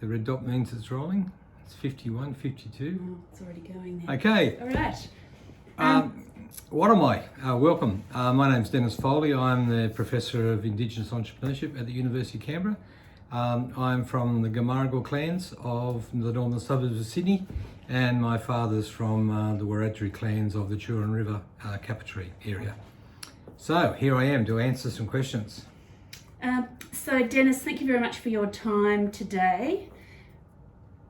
The red dot means it's rolling. It's 51, 52. Oh, it's already going there. Okay. All right. What am I? Welcome. My name's Dennis Foley. I'm the Professor of Indigenous Entrepreneurship at the University of Canberra. I'm from the Gamarrgal clans of the northern suburbs of Sydney, and my father's from the Wiradjuri clans of the Turin River Capitry area. So here I am to answer some questions. So Dennis, thank you very much for your time today.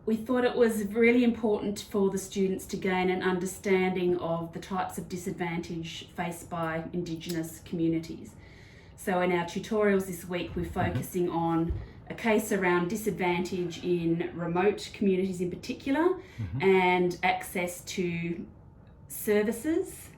We thought it was really important for the students to gain an understanding of the types of disadvantage faced by Indigenous communities. So in our tutorials this week, we're focusing on a case around disadvantage in remote communities in particular, and access to services.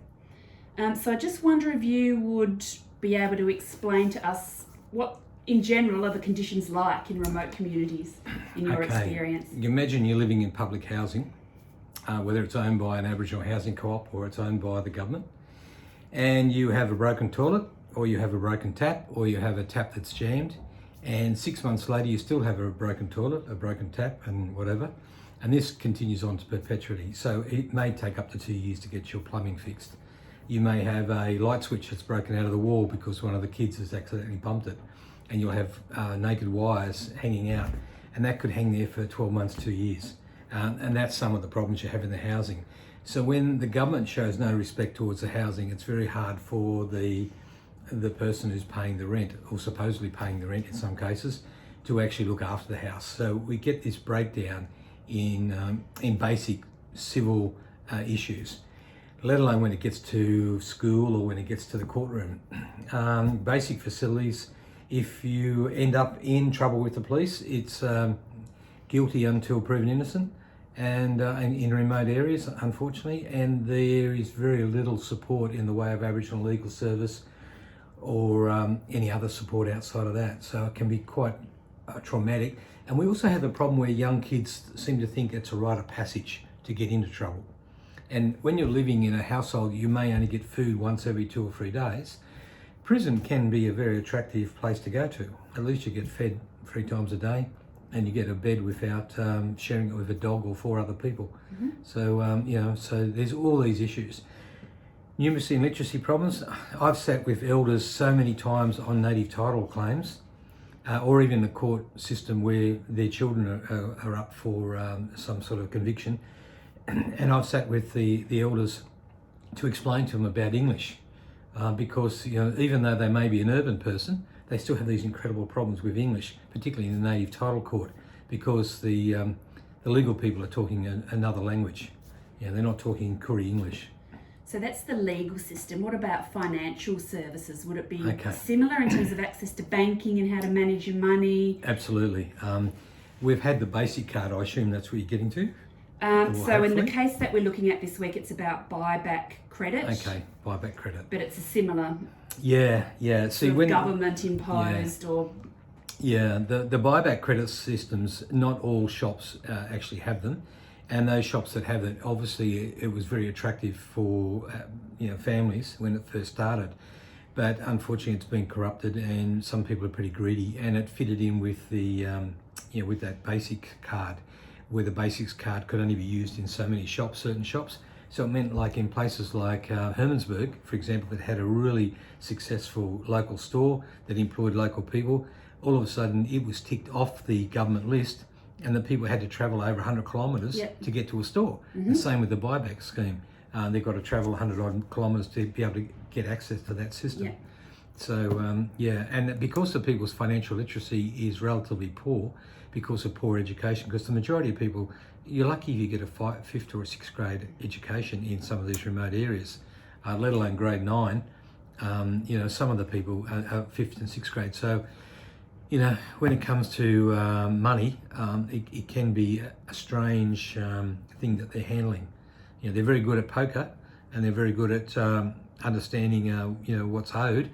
So I just wonder if you would be able to explain to us what in general are the conditions like in remote communities in your experience? You imagine you're living in public housing, whether it's owned by an Aboriginal housing co-op or it's owned by the government, and you have a broken toilet, or you have a broken tap, or you have a tap that's jammed, and 6 months later you still have a broken toilet, a broken tap and whatever, and this continues on to perpetuity. So it may take up to 2 years to get your plumbing fixed. You may have a light switch that's broken out of the wall because one of the kids has accidentally bumped it, and you'll have naked wires hanging out, and that could hang there for 12 months, 2 years. And that's some of the problems you have in the housing. So when the government shows no respect towards the housing, it's very hard for the person who's paying the rent, or supposedly paying the rent in some cases, to actually look after the house. So we get this breakdown in basic civil issues, let alone when it gets to school or when it gets to the courtroom. Basic facilities, if you end up in trouble with the police, it's guilty until proven innocent, and in remote areas, unfortunately, and there is very little support in the way of Aboriginal legal service or any other support outside of that. So it can be quite traumatic. And we also have a problem where young kids seem to think it's a rite of passage to get into trouble. And when you're living in a household, you may only get food once every 2 or 3 days. Prison can be a very attractive place to go to. At least you get fed 3 times a day, and you get a bed without sharing it with a dog or 4 other people. So, so there's all these issues. Numeracy and literacy problems. I've sat with elders so many times on native title claims, or even the court system where their children are up for some sort of conviction. And I've sat with the elders to explain to them about English. Because even though they may be an urban person, they still have these incredible problems with English, particularly in the native title court, because the legal people are talking another language. They're not talking Koori English. So that's the legal system. What about financial services? Would it be similar in terms of access to banking and how to manage your money? Absolutely. We've had the basic card. I assume that's what you're getting to? So in the case that we're looking at this week, it's about buyback credit. Okay, buyback credit. But it's a similar See, when government imposed or... Yeah, the buyback credit systems, not all shops actually have them. And those shops that have it, obviously it was very attractive for families when it first started. But unfortunately it's been corrupted, and some people are pretty greedy, and it fitted in with the with that basic card, where the basics card could only be used in so many shops, certain shops. So it meant like in places like Hermannsburg, for example, that had a really successful local store that employed local people, all of a sudden it was ticked off the government list, and the people had to travel over 100 kilometres to get to a store. The same with the buyback scheme. They've got to travel 100 odd kilometres to be able to get access to that system. So and because the people's financial literacy is relatively poor, because of poor education, because the majority of people, you're lucky if you get a 5th or a 6th grade education in some of these remote areas, let alone grade 9. Some of the people are 5th and 6th grade. So, when it comes to money, it can be a strange thing that they're handling. They're very good at poker, and they're very good at understanding, what's owed,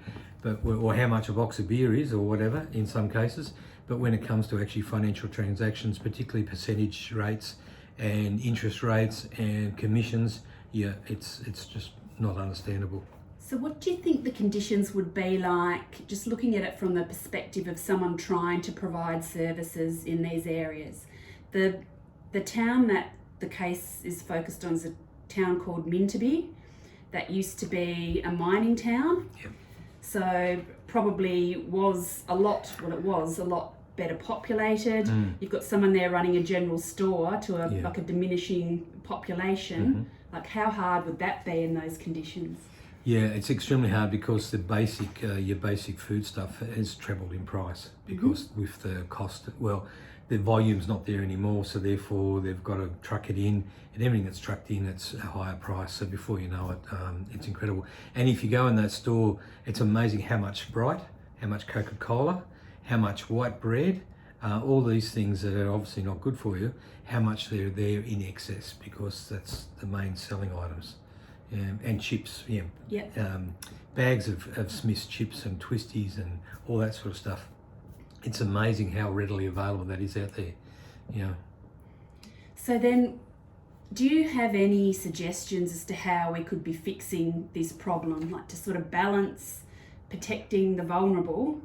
or how much a box of beer is, or whatever, in some cases. But when it comes to actually financial transactions, particularly percentage rates and interest rates and commissions, it's just not understandable. So what do you think the conditions would be like, just looking at it from the perspective of someone trying to provide services in these areas? The town that the case is focused on is a town called Minterby that used to be a mining town. Yep. So probably was a lot better populated. You've got someone there running a general store to like a diminishing population. Like how hard would that be in those conditions? Yeah, it's extremely hard because the basic, your basic food stuff has trebled in price because with the cost, well, the volume's not there anymore, so therefore they've got to truck it in, and everything that's trucked in, it's a higher price. So before you know it, it's incredible. And if you go in that store, it's amazing how much Sprite, how much Coca-Cola, how much white bread, all these things that are obviously not good for you, how much they're there in excess because that's the main selling items. And chips, bags of Smith's chips and twisties and all that sort of stuff. It's amazing how readily available that is out there. So then, do you have any suggestions as to how we could be fixing this problem, like to sort of balance protecting the vulnerable,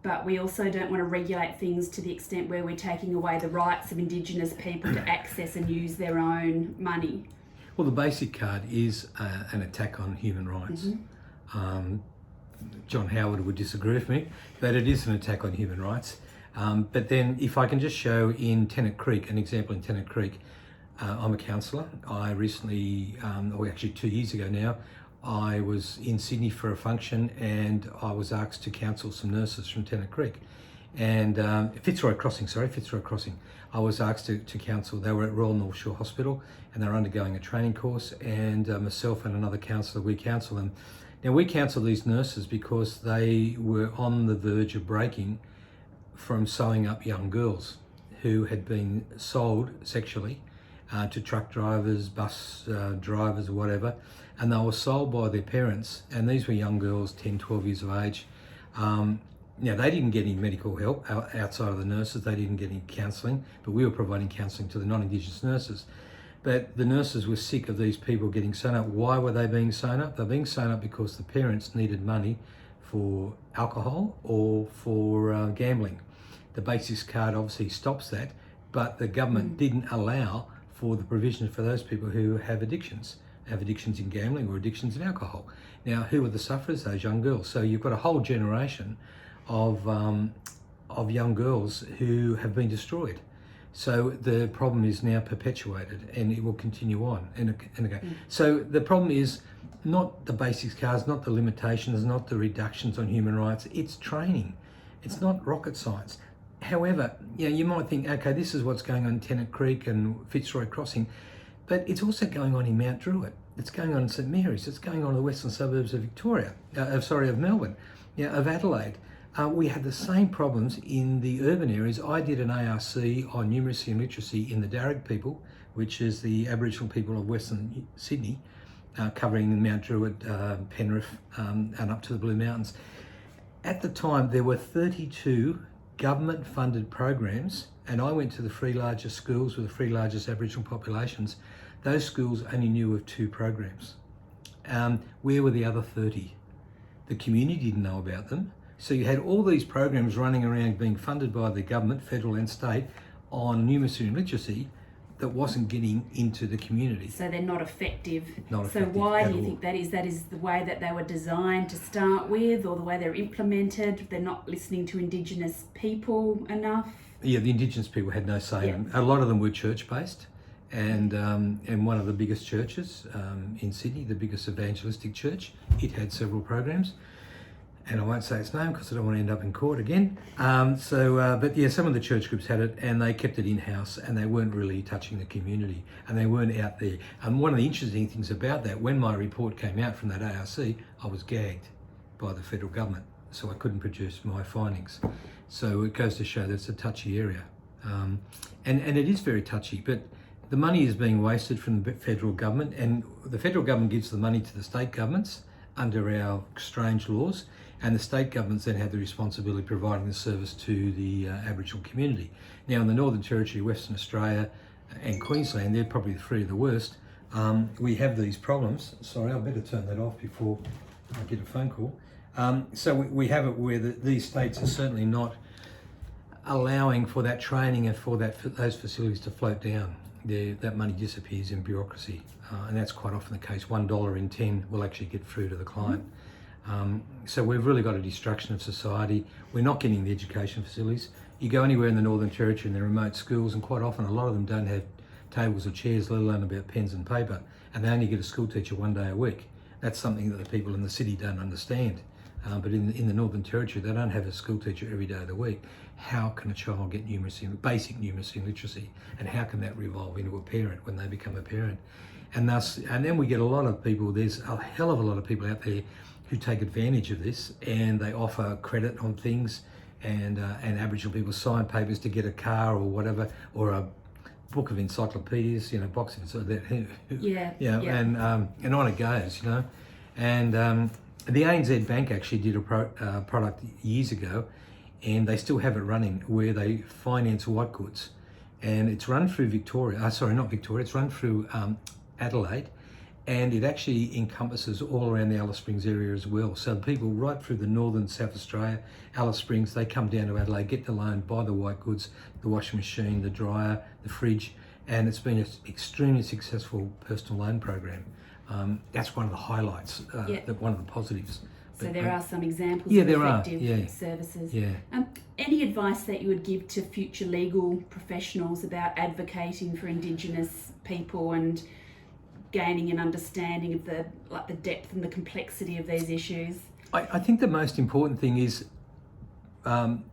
but we also don't want to regulate things to the extent where we're taking away the rights of Indigenous people to access and use their own money? Well, the basic card is an attack on human rights. John Howard would disagree with me, but it is an attack on human rights. But then if I can just show in Tennant Creek, an example in Tennant Creek, I'm a counsellor. I recently, or actually 2 years ago now, I was in Sydney for a function and I was asked to counsel some nurses from Tennant Creek. And Fitzroy Crossing. I was asked to counsel. They were at Royal North Shore Hospital and they were undergoing a training course, and myself and another counsellor, we counsel them. Now we counsel these nurses because they were on the verge of breaking from sewing up young girls who had been sold sexually to truck drivers, bus drivers or whatever, and they were sold by their parents, and these were young girls, 10, 12 years of age. Now, they didn't get any medical help outside of the nurses, they didn't get any counselling, but we were providing counselling to the non-Indigenous nurses. But the nurses were sick of these people getting sewn up. Why were they being sewn up? They're being sewn up because the parents needed money for alcohol or for gambling. The Basics card obviously stops that, but the government didn't allow for the provision for those people who have addictions in gambling or addictions in alcohol. Now, who are the sufferers? Those young girls. So you've got a whole generation of young girls who have been destroyed. So the problem is now perpetuated and it will continue on and again. So the problem is not the basics cards, not the limitations, not the reductions on human rights, it's training. It's not rocket science. However, you might think, okay, this is what's going on in Tennant Creek and Fitzroy Crossing, but it's also going on in Mount Druitt. It's going on in St Mary's. It's going on in the western suburbs of of Melbourne, of Adelaide. We have the same problems in the urban areas. I did an ARC on numeracy and literacy in the Darug people, which is the Aboriginal people of Western Sydney, covering Mount Druitt, Penrith, and up to the Blue Mountains. At the time, there were 32 government-funded programs, and I went to the three largest schools with the three largest Aboriginal populations. Those schools only knew of 2 programs. Where were the other 30? The community didn't know about them. So you had all these programs running around being funded by the government, federal and state, on numeracy and literacy that wasn't getting into the community. So they're not effective. So why do you think that is? That is the way that they were designed to start with, or the way they're implemented? They're not listening to Indigenous people enough? Yeah, the Indigenous people had no say. A lot of them were church-based. And one of the biggest churches in Sydney, the biggest evangelistic church, it had several programs. And I won't say its name because I don't want to end up in court again. But some of the church groups had it and they kept it in-house and they weren't really touching the community and they weren't out there. And one of the interesting things about that, when my report came out from that ARC, I was gagged by the federal government, so I couldn't produce my findings. So it goes to show that it's a touchy area. And it is very touchy, but the money is being wasted from the federal government, and the federal government gives the money to the state governments under our strange laws, and the state governments then have the responsibility of providing the service to the Aboriginal community. Now in the Northern Territory, Western Australia and Queensland, they're probably 3 of the worst. We have these problems. Sorry, I better turn that off before I get a phone call. So we have it where these states are certainly not allowing for that training and for those facilities to float down. That money disappears in bureaucracy, and that's quite often the case. $1 in 10 will actually get through to the client. So we've really got a destruction of society. We're not getting the education facilities. You go anywhere in the Northern Territory in the remote schools, and quite often a lot of them don't have tables or chairs, let alone about pens and paper, and they only get a school teacher 1 day a week. That's something that the people in the city don't understand. But in the Northern Territory, they don't have a school teacher every day of the week. How can a child get basic numeracy and literacy? And how can that revolve into a parent when they become a parent? And then we get a lot of people, there's a hell of a lot of people out there who take advantage of this, and they offer credit on things, and Aboriginal people sign papers to get a car or whatever, or a book of encyclopedias, box of that. And on it goes, And the ANZ Bank actually did a product years ago, and they still have it running, where they finance white goods, and it's run through it's run through Adelaide, and it actually encompasses all around the Alice Springs area as well. So people right through the northern South Australia, Alice Springs, they come down to Adelaide, get the loan, buy the white goods, the washing machine, the dryer, the fridge, and it's been an extremely successful personal loan program. That's one of the highlights, one of the positives. So there are some examples of effective services. Yeah. Any advice that you would give to future legal professionals about advocating for Indigenous people and gaining an understanding of the depth and the complexity of these issues? I think the most important thing is, on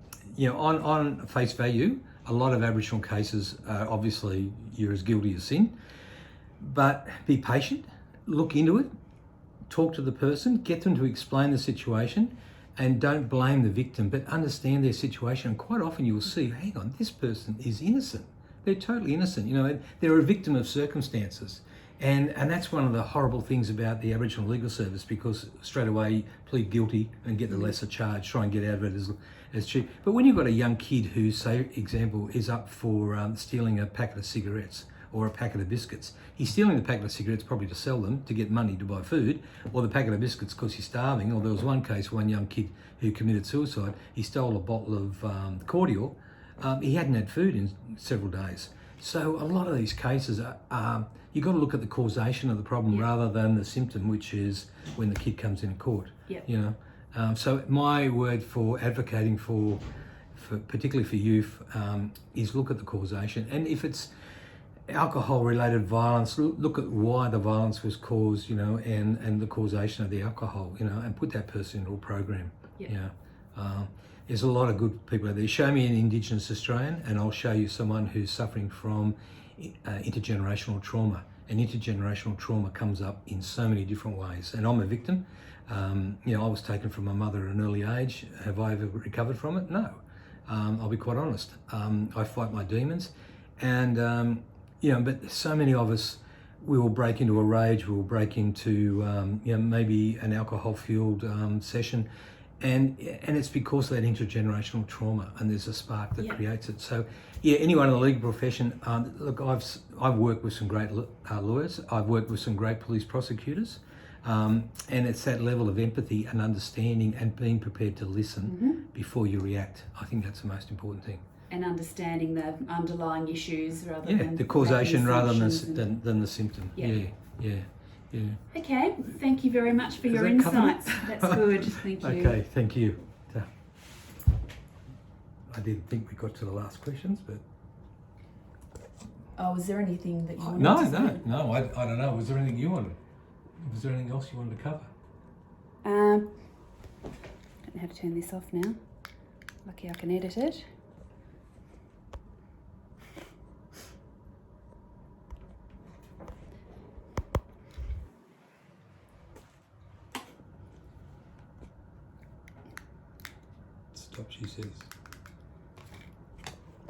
face value, a lot of Aboriginal cases are obviously you're as guilty as sin, but be patient, look into it, talk to the person, get them to explain the situation, and don't blame the victim, but understand their situation. And quite often you'll see, hang on, this person is innocent. They're totally innocent. They're a victim of circumstances. And that's one of the horrible things about the Aboriginal Legal Service, because straight away you plead guilty and get the lesser charge, try and get out of it as cheap. But when you've got a young kid who, say, example, is up for stealing a packet of cigarettes or a packet of biscuits, he's stealing the packet of cigarettes probably to sell them to get money to buy food, or the packet of biscuits because he's starving. Or there was one case, one young kid who committed suicide. He stole a bottle of cordial. He hadn't had food in several days. So a lot of these cases are you've got to look at the causation of the problem rather than the symptom, which is when the kid comes in court. So my word for advocating for particularly for youth is look at the causation, and if it's alcohol-related violence, look at why the violence was caused, and the causation of the alcohol, and put that person into a program. There's a lot of good people out there. Show me an Indigenous Australian and I'll show you someone who's suffering from intergenerational trauma. And intergenerational trauma comes up in so many different ways. And I'm a victim. I was taken from my mother at an early age. Have I ever recovered from it? No. I'll be quite honest. I fight my demons. And, but so many of us, we will break into a rage, we will break into, maybe an alcohol-fueled session. And it's because of that intergenerational trauma, and there's a spark that creates it. So, anyone in the legal profession, look, I've worked with some great lawyers, I've worked with some great police prosecutors, and it's that level of empathy and understanding and being prepared to listen before you react. I think that's the most important thing. And understanding the underlying issues rather than the causation rather than the symptom. Yeah. Okay, thank you very much for your insights. That's good, thank you. Okay, thank you. I didn't think we got to the last questions, but... Oh, was there anything that you wanted to say? No, I don't know. Was there anything you wanted? Was there anything else you wanted to cover? I don't know how to turn this off now. Lucky I can edit it. Stop, she says.